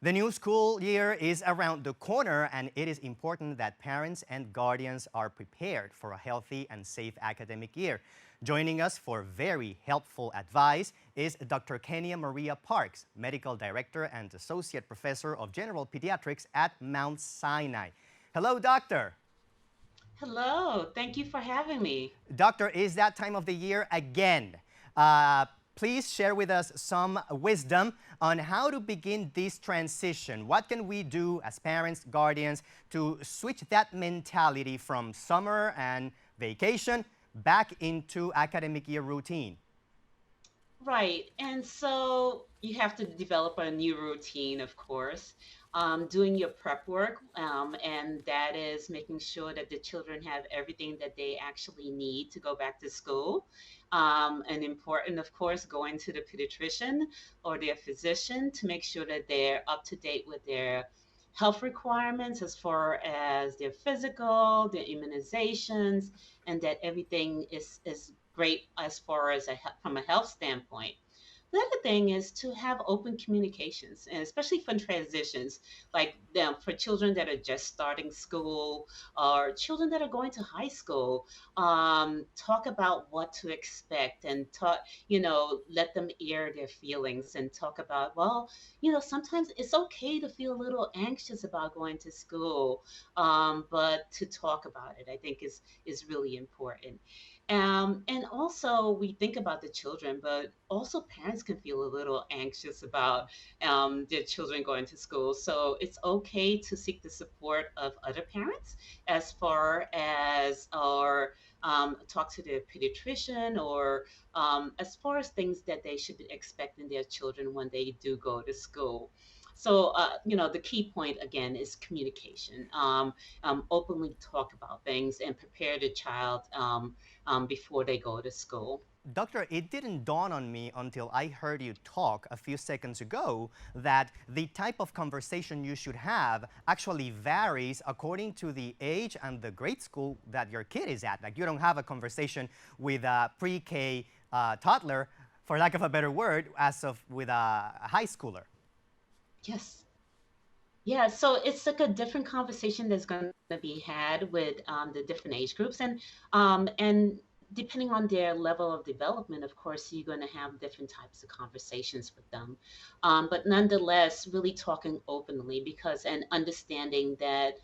The new school year is around the corner, and it is important that parents and guardians are prepared for a healthy and safe academic year. Joining us for very helpful advice is Dr. Kenia Maria Parks, Medical Director and Associate Professor of General Pediatrics at Mount Sinai. Hello, Doctor. Hello, thank you for having me. Doctor, is that time of the year again. Uh, please share with us some wisdom on how to begin this transition. What can we do as parents, guardians, to switch that mentality from summer and vacation back into academic year routine? Right, and so you have to develop a new routine, of course, doing your prep work, and that is making sure that the children have everything that they actually need to go back to school. And important, of course, going to the pediatrician or their physician to make sure that they're up to date with their health requirements as far as their physical, their immunizations, and that everything is great as far as from a health standpoint. The other thing is to have open communications, and especially for transitions, like for children that are just starting school or children that are going to high school. Talk about what to expect and talk, let them air their feelings and talk about, well, sometimes it's okay to feel a little anxious about going to school, but to talk about it, I think is really important. And also, we think about the children, but also parents can feel a little anxious about their children going to school. So it's okay to seek the support of other parents as far as or talk to their pediatrician or as far as things that they should be expecting their children when they do go to school. So, the key point again is communication. Openly talk about things and prepare the child before they go to school. Doctor, it didn't dawn on me until I heard you talk a few seconds ago that the type of conversation you should have actually varies according to the age and the grade school that your kid is at. Like, you don't have a conversation with a pre-K toddler, for lack of a better word, as of with a high schooler. Yes. Yeah, so it's like a different conversation that's going to be had with the different age groups, and depending on their level of development, of course, you're going to have different types of conversations with them. But nonetheless, really talking openly because and understanding that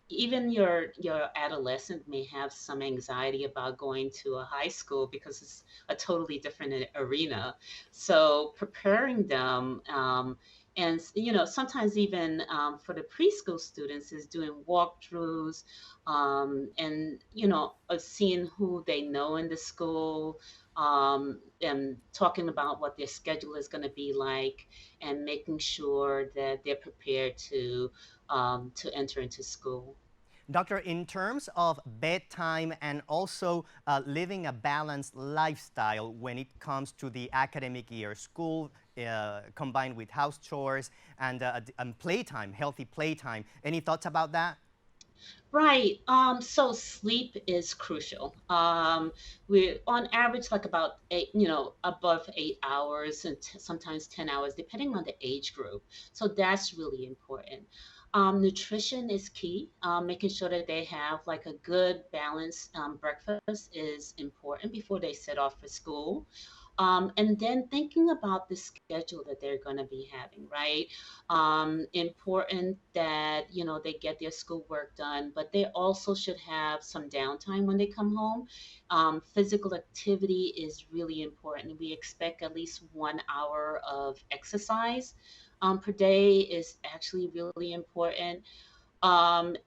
even your adolescent may have some anxiety about going to a high school because it's a totally different arena. So preparing them. And sometimes even for the preschool students is doing walkthroughs, and seeing who they know in the school, and talking about what their schedule is going to be like, and making sure that they're prepared to enter into school. Doctor, in terms of bedtime and also living a balanced lifestyle when it comes to the academic year, school combined with house chores and playtime, healthy playtime, any thoughts about that? Right. So sleep is crucial. We're on average like about eight, above 8 hours and sometimes 10 hours, depending on the age group. So that's really important. Nutrition is key. Making sure that they have like a good balanced breakfast is important before they set off for school. And then thinking about the schedule that they're going to be having, right? Important that they get their schoolwork done, but they also should have some downtime when they come home. Physical activity is really important. We expect at least 1 hour of exercise per day is actually really important. And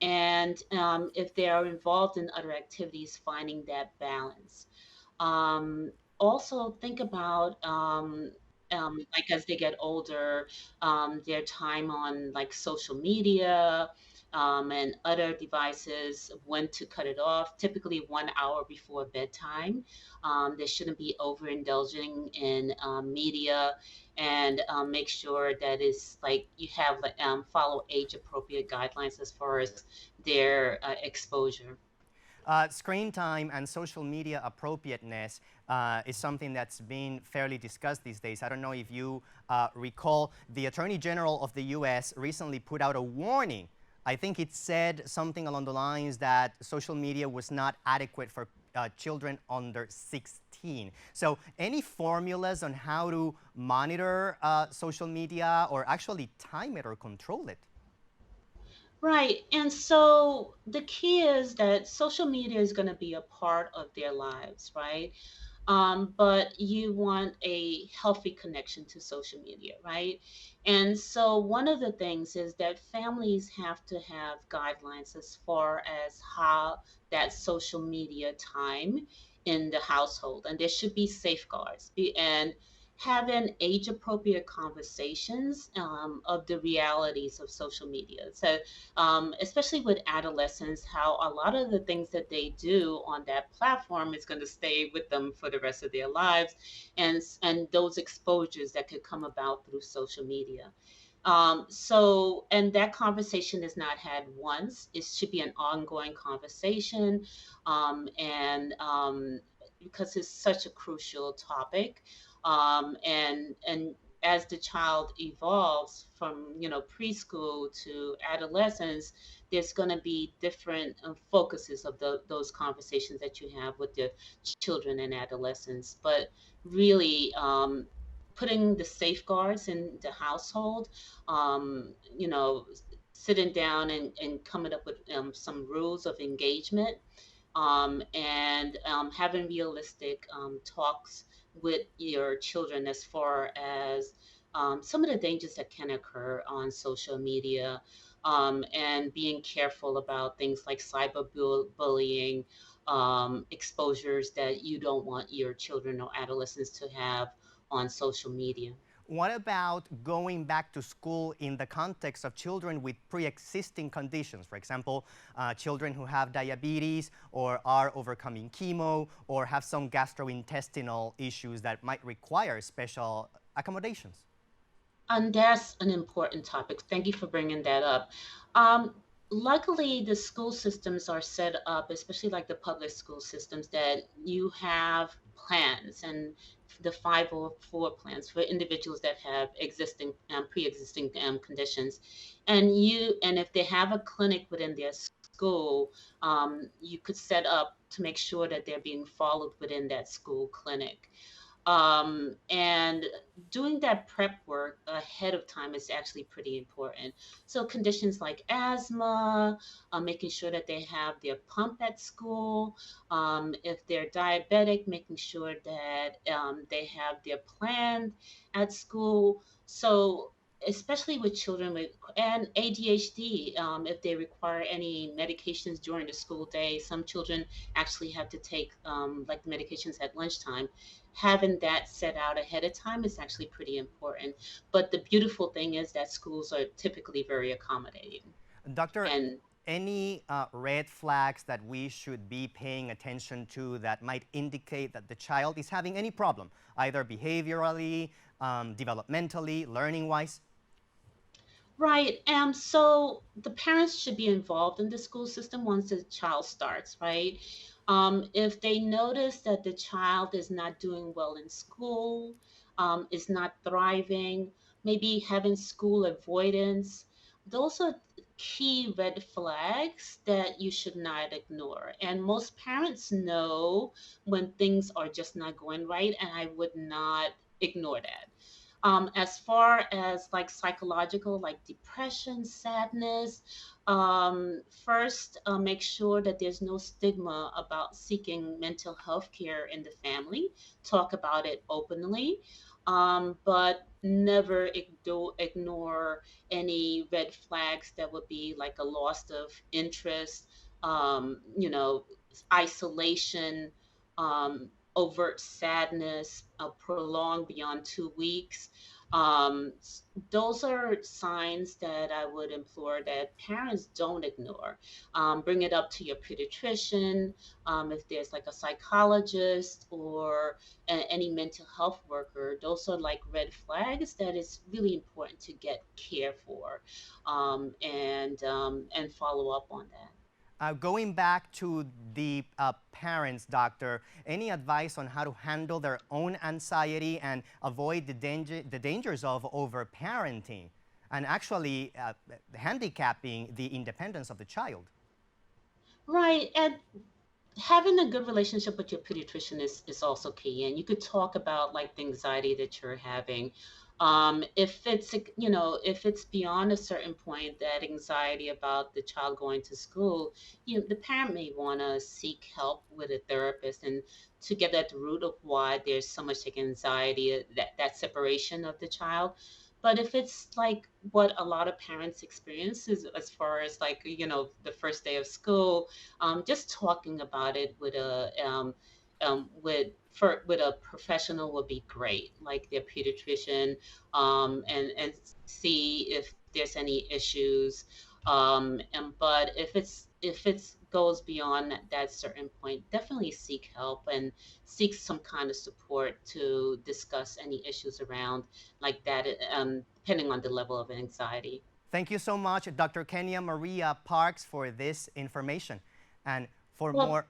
if they are involved in other activities, finding that balance. Um, Also, think about like as they get older, their time on like social media and other devices, when to cut it off, typically 1 hour before bedtime. They shouldn't be overindulging in media and make sure that it's like you have follow age appropriate guidelines as far as their exposure. Screen time and social media appropriateness is something that's been fairly discussed these days. I don't know if you recall, the Attorney General of the US recently put out a warning. I think it said something along the lines that social media was not adequate for children under 16. So, any formulas on how to monitor social media or actually time it or control it? Right. And so the key is that social media is going to be a part of their lives, right? But you want a healthy connection to social media, right? And so one of the things is that families have to have guidelines as far as how that social media time in the household, and there should be safeguards. And having age appropriate conversations of the realities of social media. So, especially with adolescents, how a lot of the things that they do on that platform is going to stay with them for the rest of their lives, and those exposures that could come about through social media. And that conversation is not had once. It should be an ongoing conversation, and because it's such a crucial topic, and as the child evolves from preschool to adolescence, there's going to be different focuses of those conversations that you have with the children and adolescents. But really, putting the safeguards in the household, um, you know, sitting down and coming up with some rules of engagement, and having realistic talks with your children as far as some of the dangers that can occur on social media, and being careful about things like cyberbullying, exposures that you don't want your children or adolescents to have on social media. What about going back to school in the context of children with pre-existing conditions? For example, children who have diabetes or are overcoming chemo or have some gastrointestinal issues that might require special accommodations. And that's an important topic. Thank you for bringing that up. Um, Luckily, the school systems are set up, especially like the public school systems, that you have plans and the 504 plans for individuals that have existing pre-existing conditions, and if they have a clinic within their school, you could set up to make sure that they're being followed within that school clinic, and doing that prep work ahead of time is actually pretty important. So conditions like asthma, making sure that they have their pump at school. If they're diabetic, making sure that they have their plan at school. So especially with children with and ADHD, if they require any medications during the school day, some children actually have to take like medications at lunchtime. Having that set out ahead of time is actually pretty important. But the beautiful thing is that schools are typically very accommodating. Doctor, And any red flags that we should be paying attention to that might indicate that the child is having any problem, either behaviorally, developmentally, learning-wise? right, so the parents should be involved in the school system once the child starts, right? If they notice that the child is not doing well in school, is not thriving, maybe having school avoidance, those are key red flags that you should not ignore. And most parents know when things are just not going right, and I would not ignore that. As far as like psychological, like depression, sadness, first, make sure that there's no stigma about seeking mental health care in the family. Talk about it openly, but never ignore any red flags that would be like a loss of interest, you know, isolation, overt sadness, prolonged beyond 2 weeks. Um, those are signs that I would implore that parents don't ignore. Bring it up to your pediatrician, if there's like a psychologist or any mental health worker. Those are like red flags that is really important to get care for, and follow up on that. Going back to the parents, doctor, any advice on how to handle their own anxiety and avoid the dangers of overparenting and actually handicapping the independence of the child? Right. And having a good relationship with your pediatrician is also key. And you could talk about like the anxiety that you're having. If it's, if it's beyond a certain point, that anxiety about the child going to school, the parent may want to seek help with a therapist and to get at the root of why there's so much like anxiety, that separation of the child. But if it's like what a lot of parents experience is as far as like, the first day of school, just talking about it with with a professional would be great, like their pediatrician, and see if there's any issues. And but if it's goes beyond that certain point, definitely seek help and seek some kind of support to discuss any issues around like that, depending on the level of anxiety. Thank you so much, Dr. Kenia Maria Parks, for this information. And for Well, more,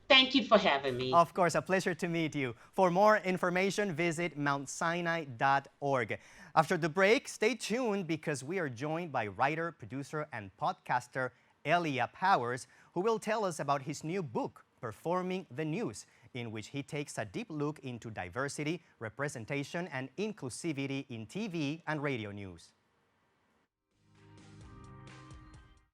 thank you for having me. of course, a pleasure to meet you. For more information, visit mountsinai.org. After the break, stay tuned because we are joined by writer, producer, and podcaster Elia Powers, who will tell us about his new book, Performing the News, in which he takes a deep look into diversity, representation, and inclusivity in TV and radio news.